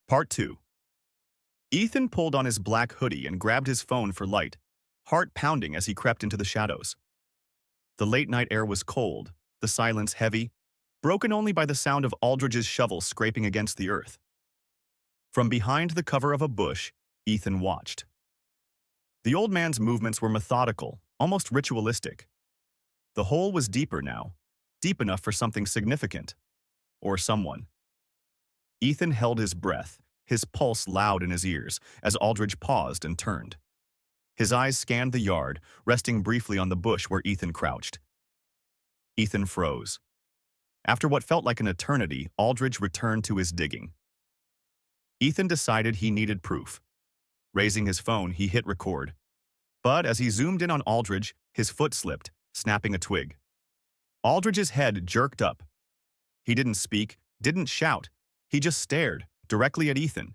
Part 2. Ethan pulled on his black hoodie and grabbed his phone for light, heart pounding as he crept into the shadows. The late-night air was cold, the silence heavy, broken only by the sound of Aldridge's shovel scraping against the earth. From behind the cover of a bush, Ethan watched. The old man's movements were methodical, almost ritualistic. The hole was deeper now, deep enough for something significant. Or someone. Ethan held his breath, his pulse loud in his ears, as Aldridge paused and turned. His eyes scanned the yard, resting briefly on the bush where Ethan crouched. Ethan froze. After what felt like an eternity, Aldridge returned to his digging. Ethan decided he needed proof. Raising his phone, he hit record. But as he zoomed in on Aldridge, his foot slipped, snapping a twig. Aldridge's head jerked up. He didn't speak, didn't shout. He just stared, directly at Ethan.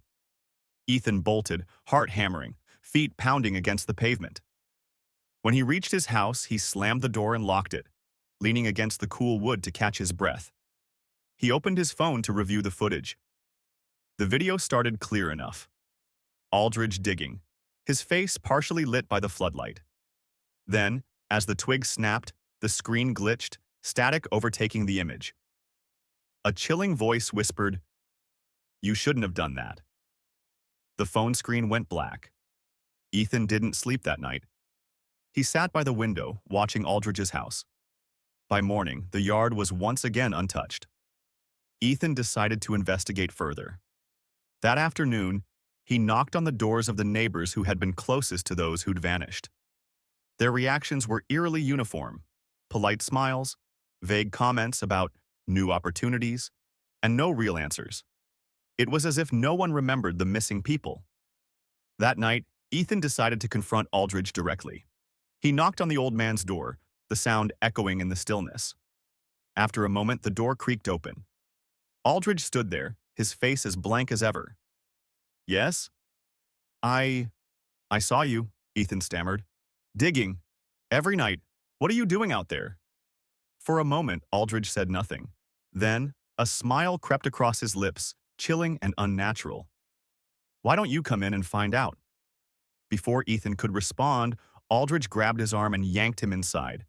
Ethan bolted, heart hammering, feet pounding against the pavement. When he reached his house, he slammed the door and locked it, leaning against the cool wood to catch his breath. He opened his phone to review the footage. The video started clear enough. Aldridge digging, his face partially lit by the floodlight. Then, as the twig snapped, the screen glitched, static overtaking the image. A chilling voice whispered, "You shouldn't have done that." The phone screen went black. Ethan didn't sleep that night. He sat by the window, watching Aldridge's house. By morning, the yard was once again untouched. Ethan decided to investigate further. That afternoon, he knocked on the doors of the neighbors who had been closest to those who'd vanished. Their reactions were eerily uniform: polite smiles, vague comments about new opportunities, and no real answers. It was as if no one remembered the missing people. That night, Ethan decided to confront Aldridge directly. He knocked on the old man's door, the sound echoing in the stillness. After a moment, the door creaked open. Aldridge stood there, his face as blank as ever. "Yes? I saw you," Ethan stammered. "Digging. Every night. What are you doing out there?" For a moment, Aldridge said nothing. Then, a smile crept across his lips, chilling and unnatural. "Why don't you come in and find out?" Before Ethan could respond, Aldridge grabbed his arm and yanked him inside.